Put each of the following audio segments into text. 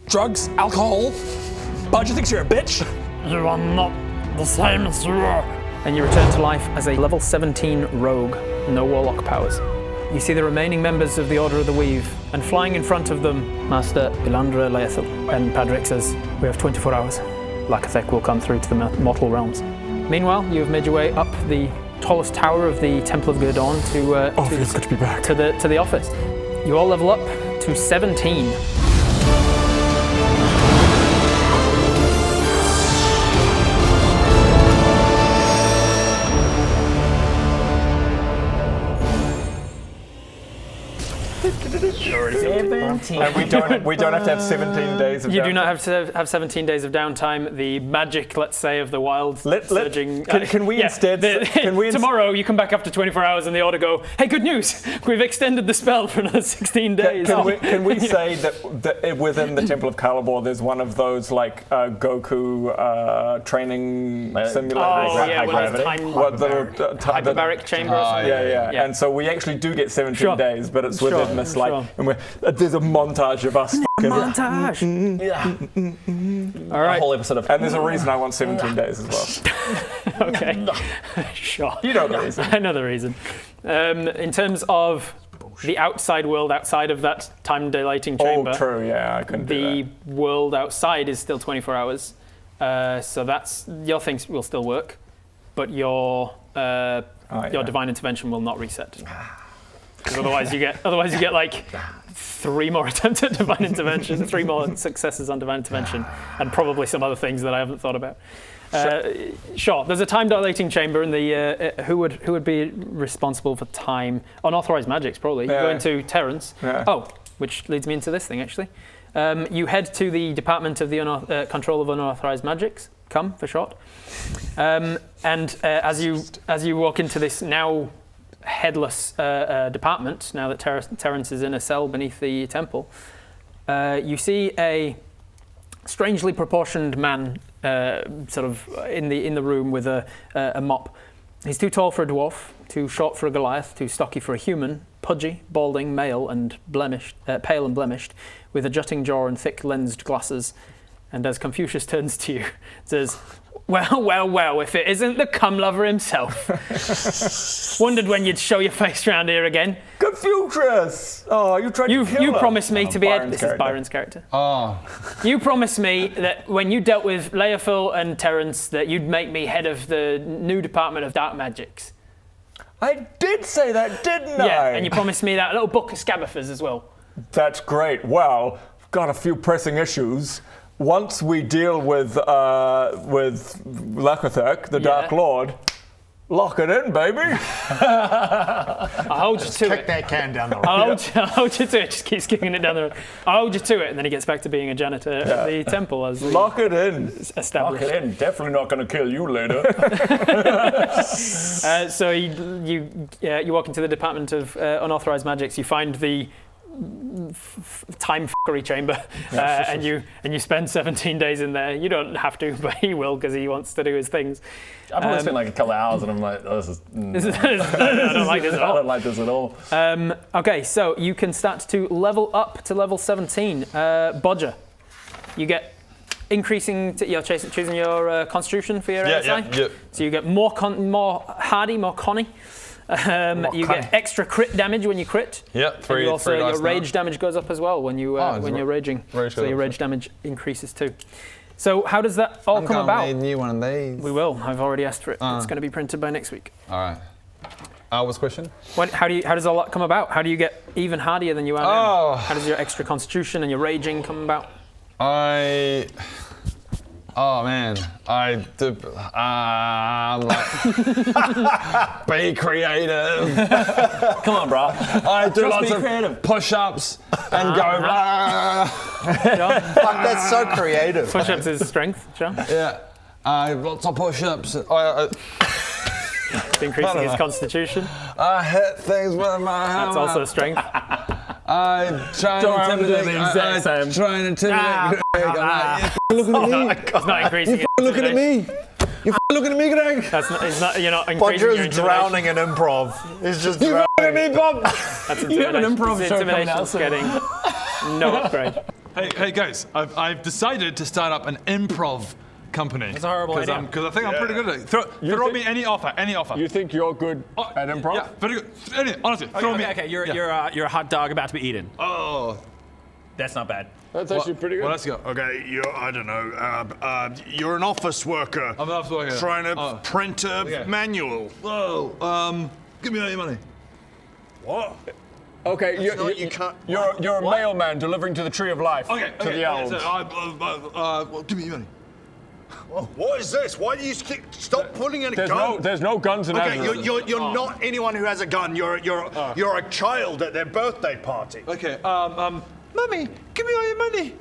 drugs, alcohol. Bodger thinks you're a bitch. You are not the same as you were. And you return to life as a level 17 rogue, no warlock powers. You see the remaining members of the Order of the Weave, and flying in front of them, Master Ilandra Laethel. And Padric says, we have 24 hours. Lakathek will come through to the mortal realms. Meanwhile, you have made your way up the tallest tower of the Temple of Gurdon Feels good to be back. to the office. You all level up to 17. And we don't have to have 17 days of You downtime. do not have to have 17 days of downtime. The magic, let's say, of the wild surging. Can we instead? Tomorrow you come back after 24 hours and the Order go, hey, good news! We've extended the spell for another 16 days. Can we say that within the Temple of Calibor there's one of those like Goku training simulators? Oh, yeah, hyperbaric chamber or something. Yeah. And so we actually do get 17 days, but it's within this and there's a montage of us. Montage. All right. A whole episode of. And there's a reason I want 17 days as well. Okay. Sure. You know the reason. I know the reason. In terms of the outside world, outside of that time dilating chamber. Oh, true. Yeah, I couldn't do that. The world outside is still 24 hours. So that's your things will still work, but your divine intervention will not reset. Because otherwise you get like 3 more attempts at divine intervention, 3 more successes on divine intervention, and probably some other things that I haven't thought about. Sure. There's a time dilating chamber in the who would be responsible for time? Unauthorized magics, probably. You go into Terrence. Yeah. Oh, which leads me into this thing actually. You head to the Department of the Control of Unauthorized Magics. Come for short. And as you walk into this now headless department, now that Terrence is in a cell beneath the temple, you see a strangely proportioned man sort of in the room with a mop. He's too tall for a dwarf, too short for a Goliath, too stocky for a human, pudgy, balding, male and pale and blemished, with a jutting jaw and thick lensed glasses. And as Confucius turns to you, says, well, if it isn't the cum lover himself. Wondered when you'd show your face round here again. Confucius! Oh, you tried to kill You him. promised me to be... Byron's This is Byron's character. Oh. You promised me that when you dealt with Laethel and Terrence, that you'd make me head of the new Department of Dark Magics. I did say that, didn't I? Yeah, and you promised me that little book of Scabiffers as well. That's great. Well, I've got a few pressing issues. Once we deal with Lakathek, the Dark Lord, lock it in, baby. I'll hold you to it. Kick that can down the road. I'll hold you to it. Just keeps kicking it down the road. I'll hold you to it, and then he gets back to being a janitor at the temple as Lock it in. established. Lock it in. Definitely not going to kill you later. So you walk into the Department of Unauthorized Magics. You find the time f***ery chamber, and you spend 17 days in there. You don't have to, but he will because he wants to do his things. I've probably spent like a couple of hours, and I'm like, oh, I don't like this at all. I don't like this at all. Okay, so you can start to level up to level 17. Bodger, you get increasing. You're choosing your Constitution for your ASI. Yeah. So you get more hardy, more conny. You get extra crit damage when you crit. Yeah, and you also your rage damage goes up as well when you're raging. So your rage damage increases too. So how does that all come about? I'm going to need a new one of these. We will. I've already asked for it. It's going to be printed by next week. All right. What's the question? How does all that come about? How do you get even hardier than you are now? How does your extra constitution and your raging come about? Oh man, I do. Be creative. Come on, bro. I do lots of push-ups and go. Fuck, that's so creative. Push-ups is strength, John. Yeah, lots of push-ups. It's increasing his constitution. I hit things with my hammer. That's also strength. I try and intimidate. Looking at me. It's not increasing. Looking at me. You're looking at me, Greg. You're not increasing your Bodger's drowning in improv. He's just You're looking at me, Bob. That's You have an improv show coming out intimidation's getting no upgrade. Hey guys, I've decided to start up an improv company. That's a horrible idea. Because I think I'm pretty good at it. Throw me any offer. You think you're good at improv? Yeah, very good. Honestly, throw me. Okay, you're a hot dog about to be eaten. Oh. That's not bad. That's actually pretty good. Well, let's go. Okay, I don't know. You're an office worker. I'm an office worker. Trying to print a manual. Whoa. Give me all your money. What? Okay, you can't. you're a mailman delivering to the Tree of Life. Okay. To the elves. Well, give me your money. What is this? Why do you stop pulling a gun? There's no guns in Okay, Azeroth. you're not anyone who has a gun. You're a child at their birthday party. Okay. Mummy, give me all your money.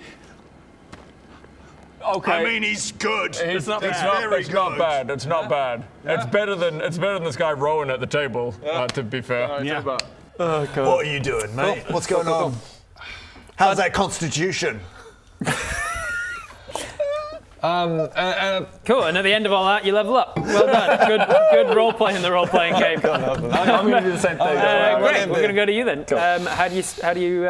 Okay. I mean, he's good. It's not He's bad. very It's not good. bad. It's not bad. It's better than this guy Rowan at the table. To be fair. Yeah. What are you doing, mate? What's going on? How's that constitution? Cool, and at the end of all that, you level up. Well done. Good role play in the role playing game. I'm going to do the same thing. Great. We're going to go to you then. How do you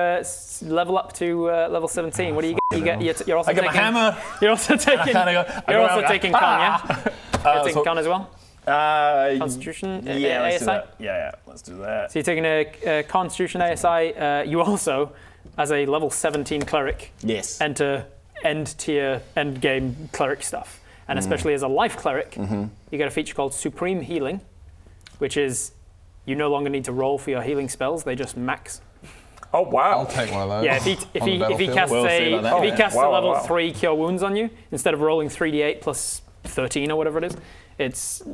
level up to level 17? What do you get? You're also I get my taking. hammer. You're also taking. You're also taking con, yeah. You're taking con as well. Constitution, Yeah, let's do ASI. that. Yeah, let's do that. So you're taking a Constitution ASI. You also, as a level 17 cleric, Yes. enter end tier, end game cleric stuff. And especially as a life cleric, you get a feature called Supreme Healing, which is you no longer need to roll for your healing spells; they just max. Oh wow. I'll take one of those. Yeah, if he casts We'll see about that. a level 3 Cure Wounds on you, instead of rolling 3d8 plus 13 or whatever it is, it's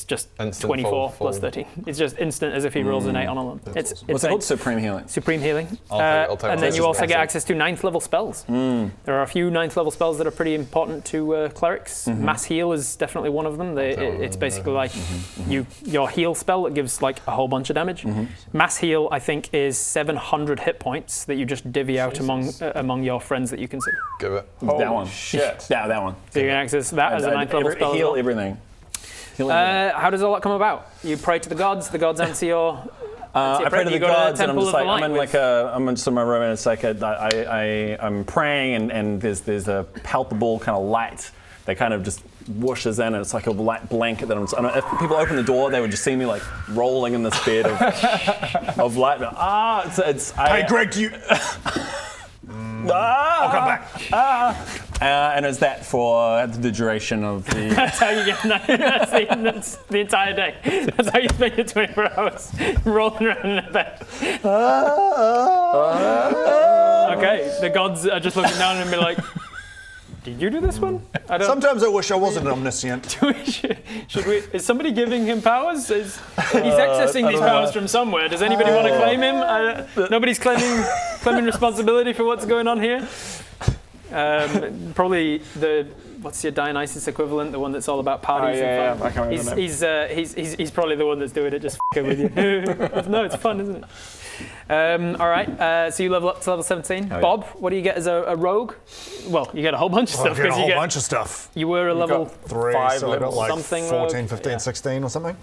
just Instant 24 full. plus 13. It's just instant as if he rolls an 8 on a 1. It's What's it insane. called? Supreme Healing. Supreme Healing. I'll take and one. then you also get access to 9th level spells. There are a few 9th level spells that are pretty important to clerics. Mass Heal is definitely one of them. It's basically like your heal spell that gives like a whole bunch of damage. Mass Heal, I think, is 700 hit points that you just divvy out among your friends that you can see. Give it. That one. Shit. Yeah, that one. So you can access that as a 9th level spell. as Heal well. everything. Heal everything. How does all that come about? You pray to the gods answer your. I pray to the you go to gods, and I'm Temple just of the like, I'm Light in like I'm in some of my room, and it's like I'm praying, and there's a palpable kind of light that kind of just whooshes in, and it's like a light blanket that if people open the door, they would just see me like rolling in this bed of light. Hey, Greg, do you? I'll come back. And it's that for the duration of the. That's how you get that's the entire day. That's how you spend your 24 hours rolling around in a bed. Okay, the gods are just looking down and be like, did you do this one? I don't. Sometimes I wish I wasn't omniscient. Should we? Is somebody giving him powers? He's accessing these powers from somewhere. Does anybody want to claim him? Nobody's claiming responsibility for what's going on here. Probably what's your Dionysus equivalent? The one that's all about parties and fun. I can't remember. He's probably the one that's doing it, just f***ing with you. No, it's fun, isn't it? All right, so you level up to level 17. Bob, what do you get as a rogue? Well, you get a whole bunch of I stuff get a because whole bunch of stuff. you were a level 3, 5 so I got levels. like Something 14, rogue. 15, Yeah. 16 or something.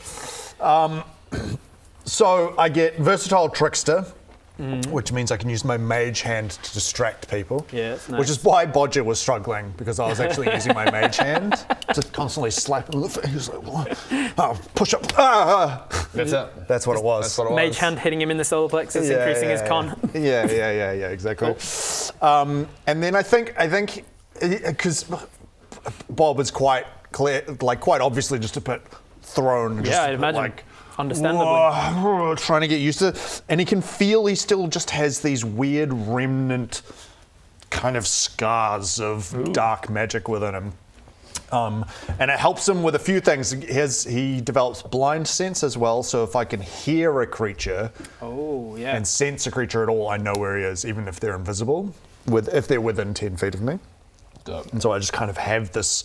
So I get Versatile Trickster, which means I can use my mage hand to distract people. Yeah, that's Which is why Bodger was struggling, because I was actually using my mage hand to constantly slap him in the face. Like, oh, push up. That's it. That's what it was. That's what it was. mage hand hitting him in the solar plexus, increasing his con. Yeah, exactly. And then I think, because Bob is quite clear, like quite obviously just a bit thrown. Yeah, I'd imagine. Like, Understandably. whoa, trying to get used to it. And he can feel he still just has these weird remnant kind of scars of dark magic within him. And it helps him with a few things. He develops blind sense as well, so if I can hear a creature and sense a creature at all, I know where he is, even if they're invisible, if they're within 10 feet of me. Dope. And so I just kind of have this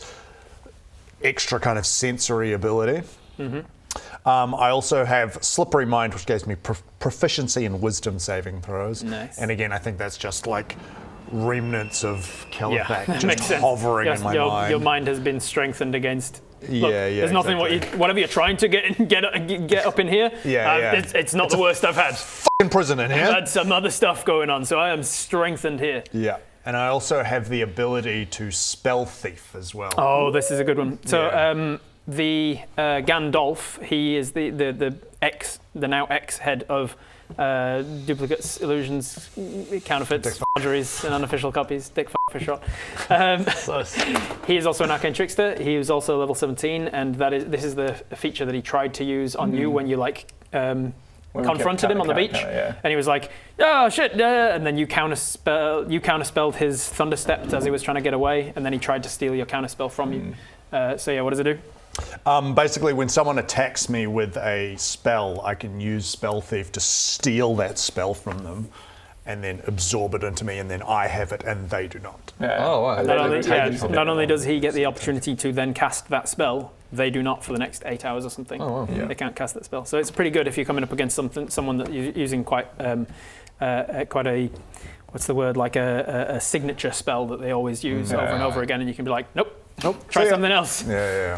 extra kind of sensory ability. I also have Slippery Mind, which gives me proficiency in wisdom saving throws. Nice. And again, I think that's just like remnants of Caliphate that makes just sense. hovering Yes, in my your mind. Your mind has been strengthened against. Look, Yeah, There's nothing. exactly. Whatever you're trying to get up in here. Yeah. It's not the worst I've had. In prison in here. I've had some other stuff going on, so I am strengthened here. Yeah. and I also have the ability to spell thief as well. Oh, this is a good one. So Yeah. the Gandalf, he is the now ex-head of duplicates, illusions, counterfeits, forgeries, and unofficial copies. Dick for short. He is also an arcane trickster. He was also level 17, and this is the feature that he tried to use on you when you confronted him on the beach, and he was like, "Oh shit!" And then you counterspelled his thunderstep as he was trying to get away, and then he tried to steal your counterspell from you. So yeah, what does it do? Basically, when someone attacks me with a spell, I can use spell thief to steal that spell from them, and then absorb it into me, and then I have it, and they do not. Oh, wow. Not only does he get the opportunity to then cast that spell, they do not for the next 8 hours or something. Oh, wow. Yeah. They can't cast that spell. So it's pretty good if you're coming up against someone that you're using quite a, what's the word, like a signature spell that they always use over and over again, and you can be like, nope, try something else. Yeah.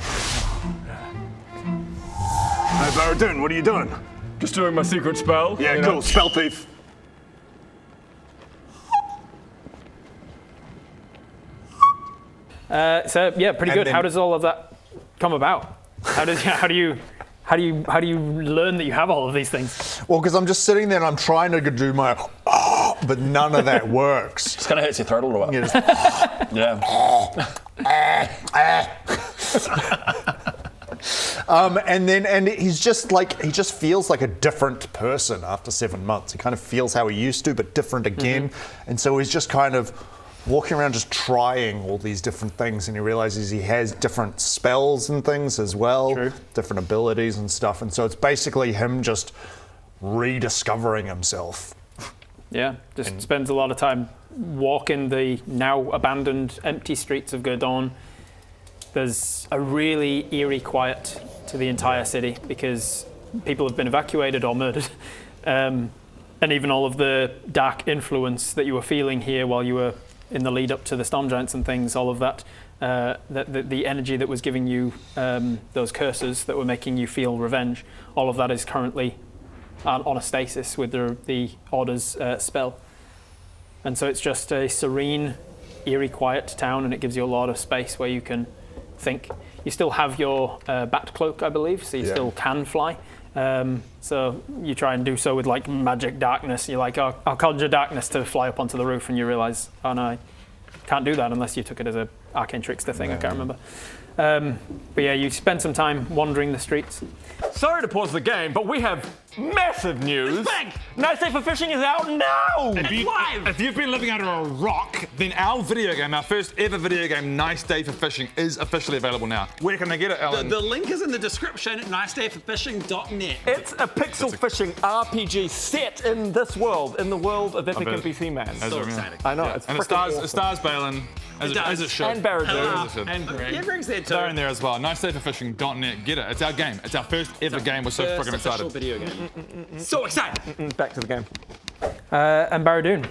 Hey, Barbarian, what are you doing? Just doing my secret spell. Yeah, you cool. know? Spell thief. So yeah, pretty And good. then- How does all of that come about? How do you learn that you have all of these things? Well, because I'm just sitting there and I'm trying to do my, but none of that works. Just kind of hurts your throat a little bit. You just- Yeah. and he's just like, he just feels like a different person after 7 months. He kind of feels how he used to, but different again. And so he's just kind of walking around just trying all these different things, and he realizes he has different spells and things as well, different abilities and stuff. And so it's basically him just rediscovering himself. Yeah, just spends a lot of time walking the now abandoned, empty streets of Gurdon. There's a really eerie quiet to the entire city because people have been evacuated or murdered. And even all of the dark influence that you were feeling here while you were in the lead up to the Storm Giants and things, all of that, the energy that was giving you those curses that were making you feel revenge, all of that is currently on a stasis with the Order's spell. And so it's just a serene, eerie, quiet town, and it gives you a lot of space where you can think. You still have your bat cloak, I believe, so you still can fly. So you try and do so with like magic darkness. You're like, oh, I'll conjure darkness to fly up onto the roof, and you realize, oh no, I can't do that unless you took it as a arcane trickster thing. I can't remember. But yeah, you spend some time wandering the streets. Sorry to pause the game, but we have massive news. Nice Day for Fishing is out now! If you've been living under a rock, then our video game, our first ever video game, Nice Day for Fishing, is officially available now. Where can they get it, Alan? The link is in the description at nicedayforfishing.net. It's a pixel fishing RPG set in this world, in the world of Epic bet. NPC Man. So exciting. I know, it's And freaking it stars Balin, as it should. And Baradu. As it should. And Greg. Yeah, Greg's there too. They're in there as well. NiceDayForFishing.net. Get it. It's our game. It's our first ever game. We're so First freaking official excited. video game. So excited. Back to the game. And Baradoon.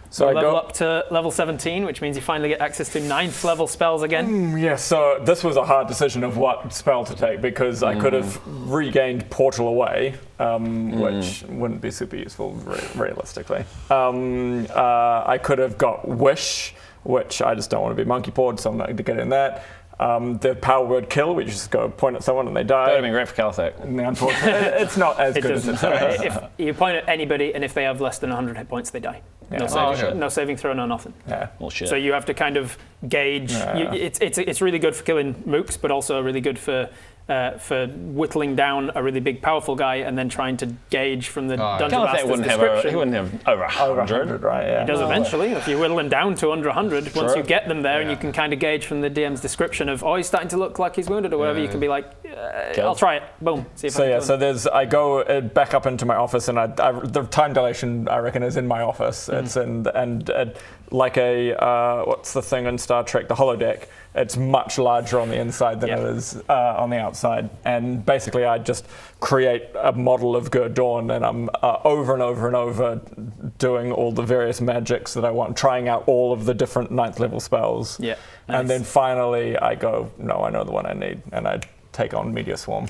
So I Level go up to level 17, which means you finally get access to 9th level spells again. Yeah, so this was a hard decision of what spell to take because I could have regained Portal Away, which wouldn't be super useful realistically. I could have got Wish, which I just don't want to be monkey pawed, so I'm not going to get in that. The power word kill, which you just go point at someone and they die. That would have been great for Calithac. Unfortunately, it's not as good as it sounds. If you point at anybody, and if they have less than 100 hit points, they die. No saving throw, no nothing. Yeah. Well, shit. So you have to kind of gauge. It's really good for killing mooks, but also really good for whittling down a really big, powerful guy and then trying to gauge from the dungeon Calithac master's wouldn't have description. he wouldn't have over 100. Right, yeah. He does eventually, if you whittle him down to under 100. Once you get them there and you can kind of gauge from the DM's description of, oh, he's starting to look like he's wounded or whatever, you can be like, I'll try it. Boom. See if I can kill him. I go back up into my office and the time dilation, I reckon, is in my office. It's in, like a, what's the thing in Star Trek, the holodeck. It's much larger on the inside than it is on the outside. And basically I just create a model of Gurdon and I'm over and over and over doing all the various magics that I want, trying out all of the different 9th level spells. Yeah. And then finally I go, no, I know the one I need. And I take on Meteor Swarm.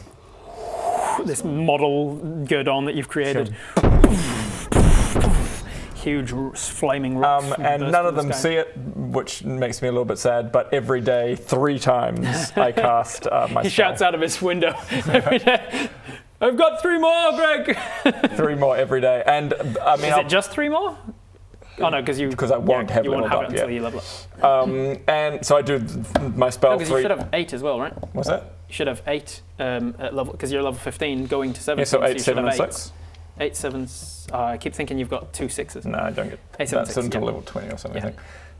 This model Gurdon that you've created huge flaming rocks. And burst none from of the them sky. see it, which makes me a little bit sad. But every day, 3 times, I cast my He spell. shouts out of his window every day. I've got 3 more, Greg. 3 more every day. And I mean, Is it just 3 more? Oh no, because I won't have you won't leveled have up it until yet. you level up. And so I do my spell Because you 3. should have 8 as well, right? What's that? You should have 8 at level because you're level 15, going to 17. Yeah, so 8, you 7, should and have 6. 8, 7. I keep thinking you've got 2 6s. No, I don't get 8, 7, that's 6, until yeah. level 20 or something. Yeah.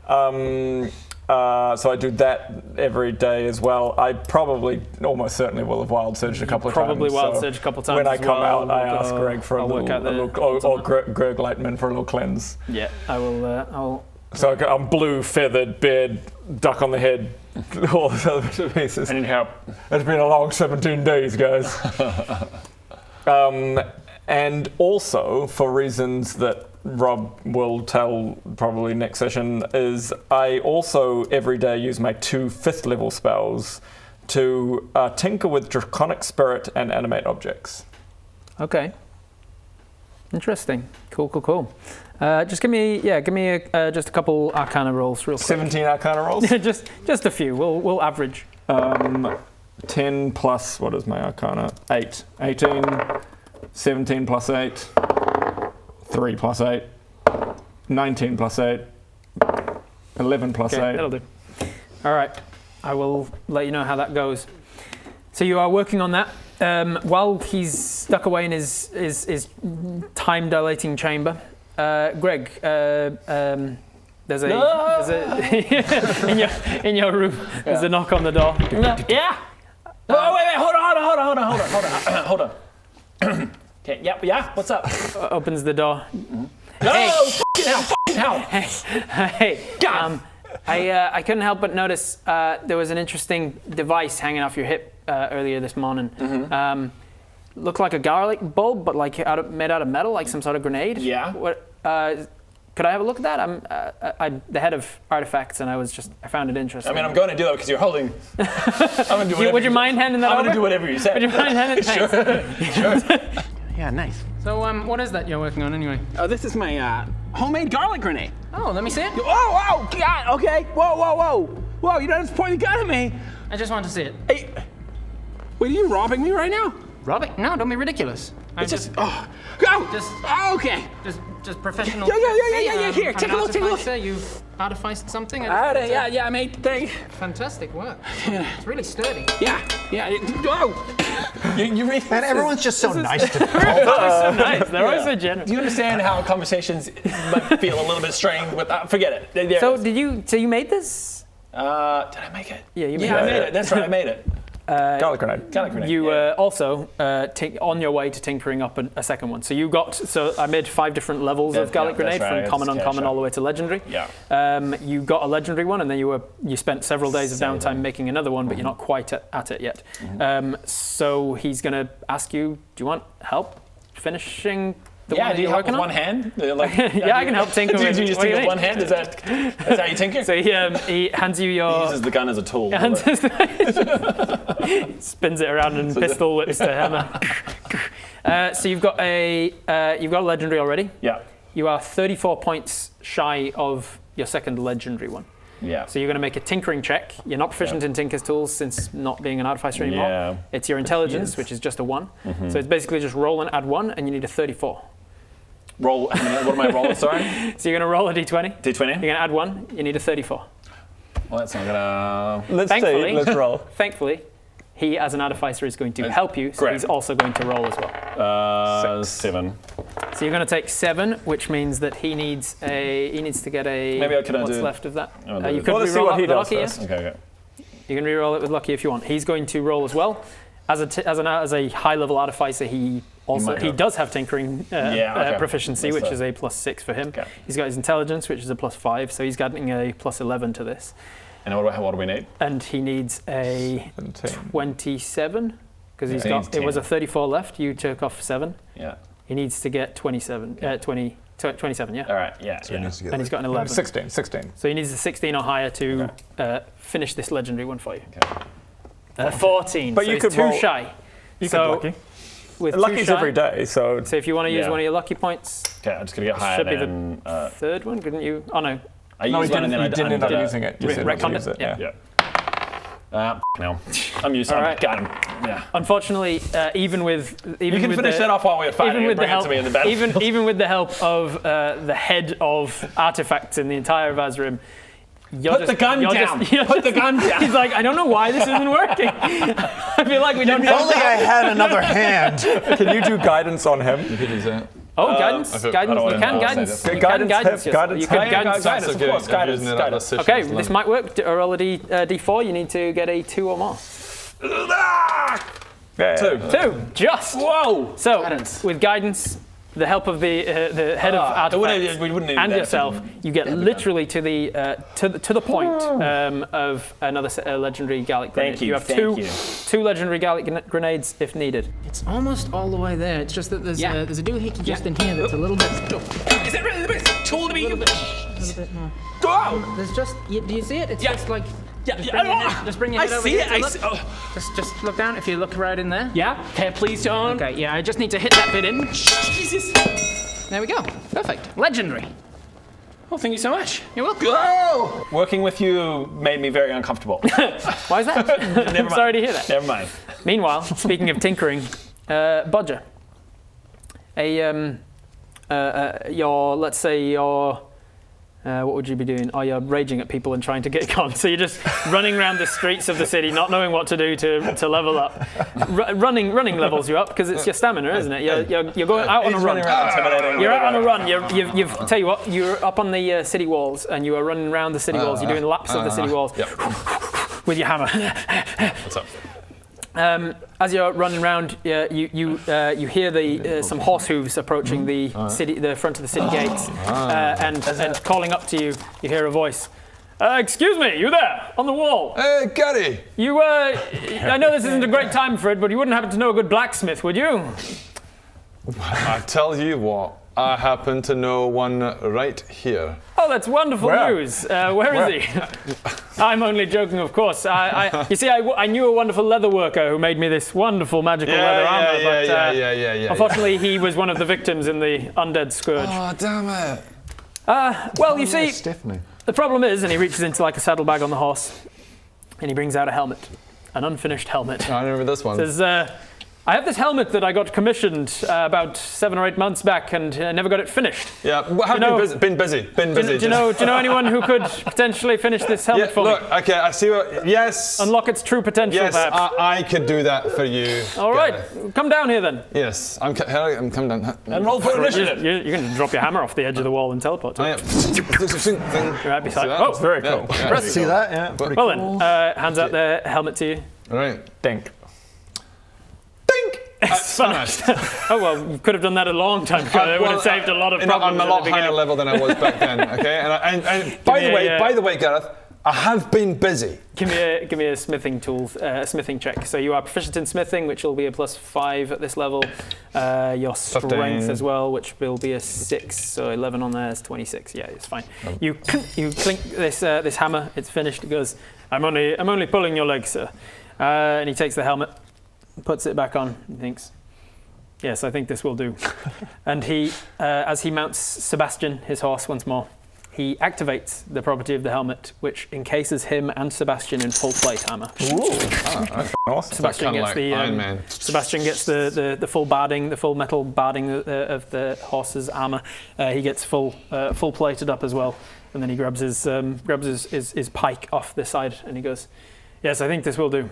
I think. So I do that every day as well. I probably, almost certainly, will have wild surged a couple of times. Probably wild so surged a couple of times. When I as come well. out, I ask Greg for a I'll work out little or Greg Lightman for a little cleanse. Yeah, I will. I'll. So I'm blue, feathered, beard, duck on the head, all the other bits and pieces. I need help. It's been a long 17 days, guys. And also, for reasons that Rob will tell probably next session, is I also every day use my 2 5th level spells to tinker with Draconic Spirit and animate objects. Okay. Interesting. Cool. Just give me just a couple Arcana rolls real quick. 17 Arcana rolls? just a few. We'll average. 10 plus, what is my Arcana? 8. 18, 17 plus 8, 3 plus 8, 19 plus 8, 11 plus 8. That'll do. All right. I will let you know how that goes. So you are working on that. While he's stuck away in his time-dilating chamber, Greg, there's a in your room. There's a knock on the door. Yeah. Oh wait, hold on. Okay, yeah. What's up? Opens the door. Oh, fucking hell. Hey, I couldn't help but notice there was an interesting device hanging off your hip earlier this morning. Looked like a garlic bulb, but like made out of metal, like some sort of grenade. Yeah. What? Could I have a look at that? I'm the head of artifacts, and I found it interesting. I mean, I'm going to do that because you're holding. I'm going to do whatever. Would you mind handing that I'm over? going to do whatever you say. Would you mind handing? Thanks. Yeah, nice. So, what is that you're working on anyway? Oh, this is my homemade garlic grenade. Oh, let me see it. Oh, God, okay. Whoa, you don't have to point the gun at me. I just want to see it. Hey, wait, are you robbing me right now? Robbie? No, don't be ridiculous. It's just, go! Okay. Just professional. Yeah, here, take a look. You've artificed something? Yeah, I made the thing. Fantastic work. It's really sturdy. Yeah. Whoa! You read And everyone's just so nice to me. So nice. They're always so generous. Do you understand how conversations might feel a little bit strained with? Forget it. There it So is. you made this? Did I make it? Yeah, you made Yeah, I it. made it. That's right, I made it. Garlic grenade. Garlic grenade. You yeah. also on your way to tinkering up a second one. So I made 5 different levels of garlic yeah, that's grenade right. from common, It's uncommon, cash all the way to legendary. Yeah. You got a legendary one, and then you spent several days of downtime making another one, but you're not quite at it yet. So he's going to ask you, do you want help finishing the one Yeah, that do you you're help working with on? one hand? Like, Yeah, I can help tinker Do with. you just what do tinker you with one mean? hand? That's how you tinker? So he hands you your. He uses the gun as a tool. Spins it around and pistol whips the hammer. So you've got a legendary already. Yeah. You are 34 points shy of your second legendary one. Yeah. So you're going to make a tinkering check. You're not proficient in Tinker's Tools since not being an artificer anymore. Yeah. It's your intelligence, which is just a 1. So it's basically just roll and add 1, and you need a 34. Roll. What am I rolling? Sorry. So you're going to roll a d20. D20. You're going to add 1. You need a 34. Well, that's not gonna. Let's Thankfully- see. Let's roll. Thankfully, he, as an artificer, is going to help you, so great. he's also going to roll as well. 7. So you're going to take 7, which means that he needs to get a. Maybe I could What's do- left of that? I'll do You it. could Well, let's see re-roll what that he with a does lucky, first. yeah? Okay. You can re-roll it with lucky if you want. He's going to roll as well. As a high-level artificer, he does have tinkering proficiency, which is a +6 for him. Okay. He's got his intelligence, which is a +5, so he's getting a +11 to this. And what do we need? And he needs a 17. 27 because Yeah, he needs it was 10. a 34 left. You took off 7. Yeah. He needs to get 27. 27, yeah. All right. Yeah. So it needs to get And he's got an 11. 16. So he needs a 16 or higher to finish this legendary one for you. 14. But so you he's could too roll- shy. You So- could lucky. with Lucky's two every day, so So if you want to use Yeah. one of your lucky points, Okay, I'm just gonna get higher should be than. the third one, couldn't you? Oh no. I no, he used one and then I didn't end up undid it. using it. You said not to retconned use it? it. Yeah. Yeah. No, I'm used to it. All right. Got him. Yeah. Unfortunately, even with You can finish that off while we're fighting even with and bring the help, it to me in the battle. even with the help of the head of artifacts in the entire Vazrim, Put the gun down. Put the gun down. He's like, I don't know why this isn't working. I feel like we don't If only I had another hand. Can you do guidance on him? You could use that. Oh, guidance, I guidance. don't You can wanna guidance. say You that. can guidance yourself. Guidance. You can guidance. Guidance, of course. Guidance. Guidance. Okay, this might work. Roll a D4. You need to get a 2 or more. Yeah. 2, just. Whoa. So, Guidance. with guidance, the help of the head of artifacts we wouldn't need and that. yourself, you get literally to the point of another legendary Gallic grenade. Thank you, have thank you. two legendary Gallic grenades if needed. It's almost all the way there. It's just that there's a doohickey just in here that's a little bit. Is it really the best tool to be? A little bit more. Wow. There's just. Do you see it? It's Yeah. just like. Yeah, Just bring your I head over see here it. to I look. see. Oh. Just look down. If you look right in there. Yeah. Okay, please don't. Okay. Yeah. I just need to hit that bit in. Jesus. There we go. Perfect. Legendary. Oh, thank you so much. You're welcome. Go. Working with you made me very uncomfortable. Why is that? I'm sorry to hear that. Never mind. Meanwhile, speaking of tinkering, Bodger, what would you be doing? Oh, you're raging at people and trying to get gone. So you're just running around the streets of the city, not knowing what to do to level up. Running levels you up because it's your stamina, isn't it? You're going out on a run. You're out on a run. You've tell you what, you're up on the city walls and you are running around the city walls. You're doing laps of the city walls with your hammer. What's up? As you're running around, you hear some horse hooves approaching the front of the city gates, and calling up to you. You hear a voice. Excuse me, you there on the wall? Hey, Gary. You, I know this isn't a great time for it, but you wouldn't happen to know a good blacksmith, would you? I tell you what, I happen to know one right here. Oh, that's wonderful news. Where is he? I'm only joking, of course. You see, I knew a wonderful leather worker who made me this wonderful magical leather armor, but unfortunately he was one of the victims in the undead scourge. Oh, damn it. Well, you see, Stephanie. the problem is, and he reaches into like a saddlebag on the horse, and he brings out a helmet, an unfinished helmet. I remember this one. Says, I have this helmet that I got commissioned about 7 or 8 months back and never got it finished. Yeah, been busy. Do you know anyone who could potentially finish this helmet for look, me? okay, I see what. Yes. Unlock its true potential, Yes, perhaps. I could do that for you. All right, come down here then. Yes, I'm coming down. And roll for initiative. You can drop your hammer off the edge of the wall and teleport to I it. am. You're right beside. See that? Oh, Very cool. Yeah. See that? Yeah. Pretty well cool. then, hands out the helmet to you. All right. Dink. Smashed. Oh well, you could have done that a long time ago. It would have saved a lot of problems. I'm a at lot the higher beginning. level than I was back then. Okay, and by the way, Gareth, I have been busy. Give me a smithing tools, smithing check. So you are proficient in smithing, which will be a +5 at this level. Your strength 15. as well, which will be a 6. So 11 on there is 26. Yeah, it's fine. You clink this hammer. It's finished. It goes. I'm only pulling your leg, sir. And he takes the helmet, puts it back on, and thinks, yes, I think this will do. And he, as he mounts Sebastian, his horse, once more, he activates the property of the helmet, which encases him and Sebastian in full plate armor. Awesome. Sebastian Kinda gets like the Iron Man. Sebastian gets the full barding, the full metal barding of the horse's armor. He gets full plated up as well, and then he grabs his pike off the side, and he goes, "Yes, I think this will do.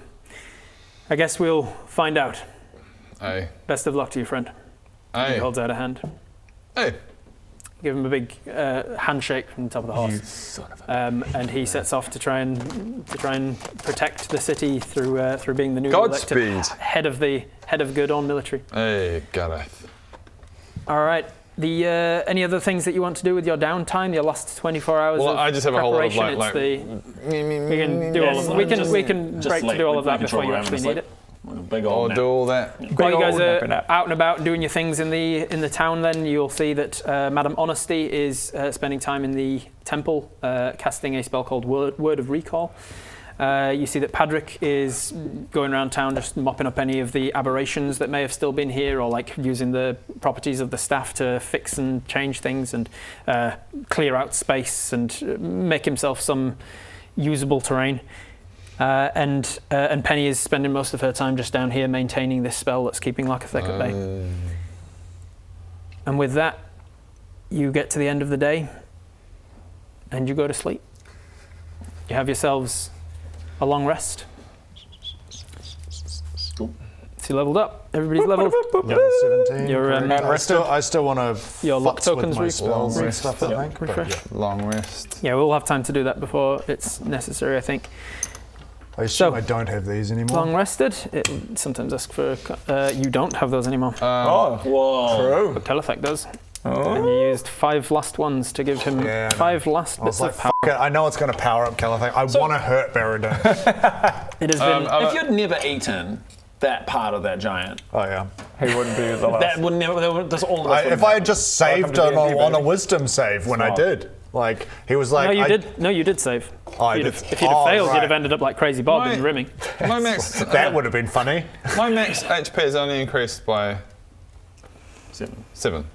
I guess we'll find out. Aye. Best of luck to you, friend." He Aye. holds out a hand. Hey. Give him a big handshake from the top of the horse, and he sets off to try and protect the city through being the new elected Godspeed. head of Gurdon military. Hey, Gareth. All right. Any other things that you want to do with your downtime? Your last 24 hours. Well, of I just have a whole lot of preparation? We can do all of Yes, we can just break to like do all with of that my before you controller, actually just need like- it. Big I'll old do all that. While you guys old are nap. out and about doing your things in the town, then you'll see that Madame Honesty is spending time in the temple, casting a spell called Word of Recall. You see that Padrick is going around town just mopping up any of the aberrations that may have still been here, or like using the properties of the staff to fix and change things and clear out space and make himself some usable terrain. And Penny is spending most of her time just down here maintaining this spell that's keeping Lakathek at bay. And with that, you get to the end of the day and you go to sleep. You have yourselves a long rest. Cool. So you leveled up. Everybody's leveled. Yep, 17. Your, I still want to your luck futz tokens with my spells and stuff, I think. but refresh. yeah. Long rest. Yeah, we'll have time to do that before it's necessary, I think. I assume So, I don't have these anymore. Long rested. It sometimes asks for. You don't have those anymore. Oh, Whoa. true. Telefek does. Oh. And you used 5 last ones to give him Yeah, I know. 5 last I was bits like, of power. fuck it, I know it's going to power up Calathek. I want to hurt Baradun. It has been. If you'd never eaten that part of that giant, Oh, yeah. He wouldn't be the last. that would never. That's all of us. If I had just saved Welcome to on, D&D, on a baby. wisdom save when I Smart. did. Like, he was like... no, you I- did. No, you did save. Oh, I If you'd did. have- If you'd have failed, right. you'd have ended up like Crazy Bob in Right. rimming. My max, That would have been funny. my max HP is only increased by 7.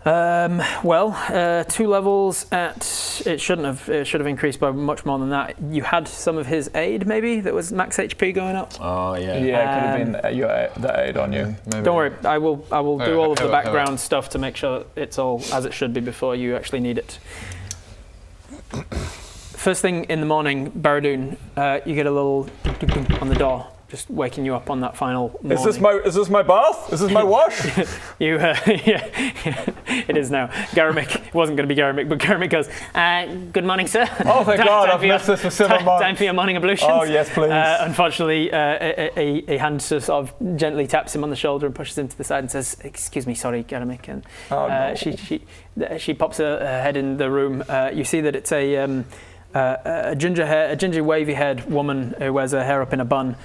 Well, 2 levels at. It shouldn't have. It should have increased by much more than that. You had some of his aid, maybe that was max HP going up. Oh yeah. Yeah, it could have been the aid on you. Maybe. Don't worry, I will do all of the have it. background stuff to make sure that it's all as it should be before you actually need it. First thing in the morning, Baradun, you get a little on the door, just waking you up on that final morning. Is this my bath? Is this my wash? You, yeah, it is now. Garamick, it wasn't going to be Garamick, but Garamick goes, good morning, sir. Oh, thank God, I've missed this for 7 months. Time for your morning ablutions. Oh, yes, please. Unfortunately, a hand sort of gently taps him on the shoulder and pushes him to the side and says, excuse me, sorry, Garamick. And No. she pops her head in the room. You see that it's a ginger wavy-haired woman who wears her hair up in a bun.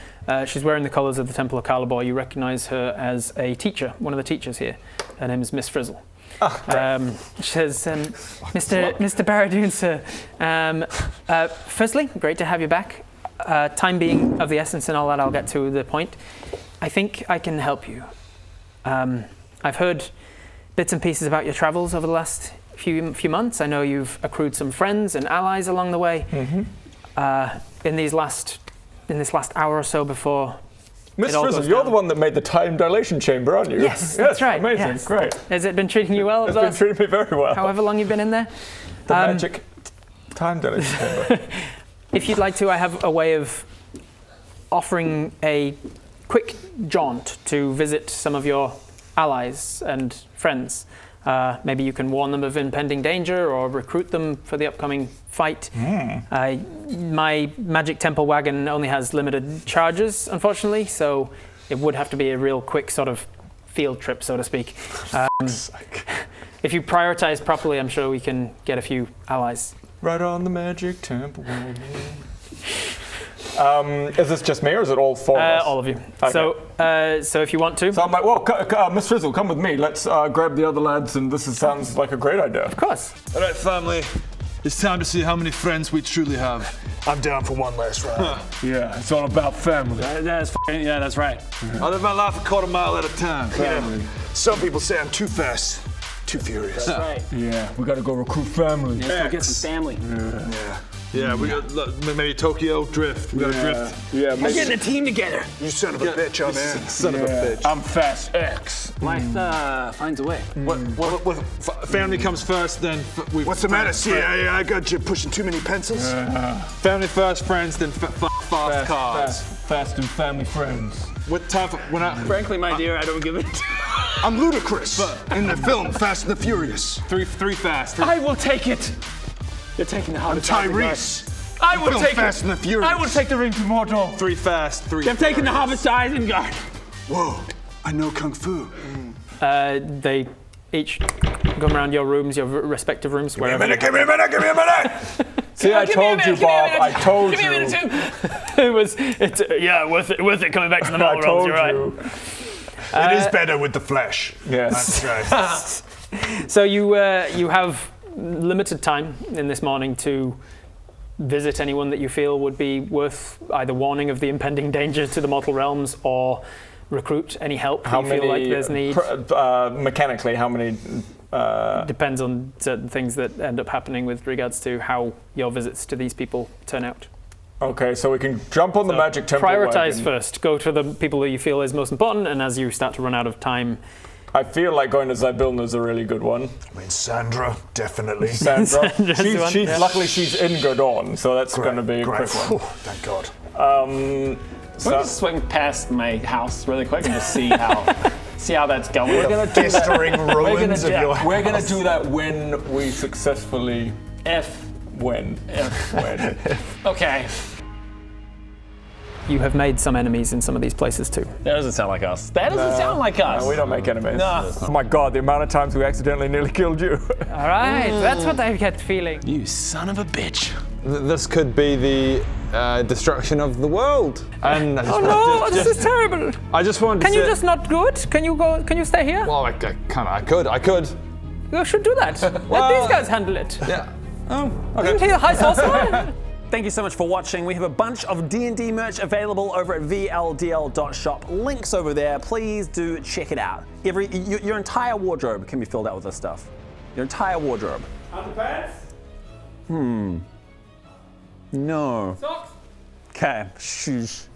She's wearing the colours of the Temple of Calibor. You recognise her as a teacher, one of the teachers here. Her name is Miss Frizzle. She says, Mr. Baradun, sir, firstly, great to have you back. Time being of the essence and all that, I'll get to the point. I think I can help you. I've heard bits and pieces about your travels over the last few months. I know you've accrued some friends and allies along the way. In this last hour or so before. Miss all Frizzle, goes you're down. the one that made the time dilation chamber, aren't you? Yes, that's right. Amazing, yes. great. Has it been treating you well? It's been treating me very well. However long you've been in there? The magic time dilation chamber. If you'd like to, I have a way of offering a quick jaunt to visit some of your allies and friends. Maybe you can warn them of impending danger or recruit them for the upcoming fight. My magic temple wagon only has limited charges, unfortunately, so it would have to be a real quick sort of field trip, so to speak. If you prioritize properly, I'm sure we can get a few allies. Right on the magic temple. Is this just me or is it all 4 of us? All of you. Okay. So if you want to. So I'm like, well, Miss Frizzle, come with me. Let's grab the other lads, and sounds like a great idea. Of course. All right, family. It's time to see how many friends we truly have. I'm down for one last round. Yeah, it's all about family. That's right. I live my life a quarter mile at a time. Some people say I'm too fast, too furious. Right. Yeah, we gotta go recruit family. Let's go get some family. Yeah, we got maybe Tokyo Drift. We got to drift. Yeah, We're getting a team together. You son of a bitch, I'm in. Son of a bitch. I'm Fast X. Life finds a way. What family comes first, then we. What's the matter, CIA? I got you pushing too many pencils? Family first, friends, then fast cars. Fast and family friends. What time for when I? Frankly, my dear, I don't give it. I'm ludicrous in the film Fast and the Furious. Three fast. I will take it. You're taking the I'm Hobbit. Tyrese. I will Film take Fast it. and the Furious. I will take the ring to Mordor. Three fast. I'm taking the Hobbit to Isengard. Whoa, I know Kung Fu. They each come around your rooms, your respective rooms. Give me a minute, give me a minute! See, I told you, Bob. I told you. Give me a minute too. Worth it coming back to the I normal told rolls, you're right. you. It is better with the flesh. Yes. That's right. So you have limited time in this morning to visit anyone that you feel would be worth either warning of the impending danger to the mortal realms or recruit any help that you feel like there's need. Mechanically, how many? Depends on certain things that end up happening with regards to how your visits to these people turn out. Okay, so we can jump on the magic temple. Prioritize first. Go to the people that you feel is most important, and as you start to run out of time, I feel like going to Zybilna is a really good one. I mean, Sandra, definitely. Sandra. Sandra's Luckily, she's in Godorn, so that's going to be a great. quick one. Thank God. Can we just swing past my house really quick and just see how that's going? We're going to Festering ruins of your We're going to house. do that when we successfully win. Okay. you have made some enemies in some of these places too. That doesn't sound like us. That doesn't sound like us. No, we don't make enemies. No. Oh my God, the amount of times we accidentally nearly killed you. All right, that's what I kept feeling. You son of a bitch. This could be the destruction of the world. And Oh no, this is terrible. I just wanted Can to you say- just not do it? Can you go? Can you stay here? Well, I could. You should do that. Let these guys handle it. Yeah. Isn't he the high sorcerer? Thank you so much for watching. We have a bunch of D&D merch available over at vldl.shop. Links over there. Please do check it out. Your entire wardrobe can be filled out with this stuff. Your entire wardrobe. Underpants? No. Socks? Okay. Shh.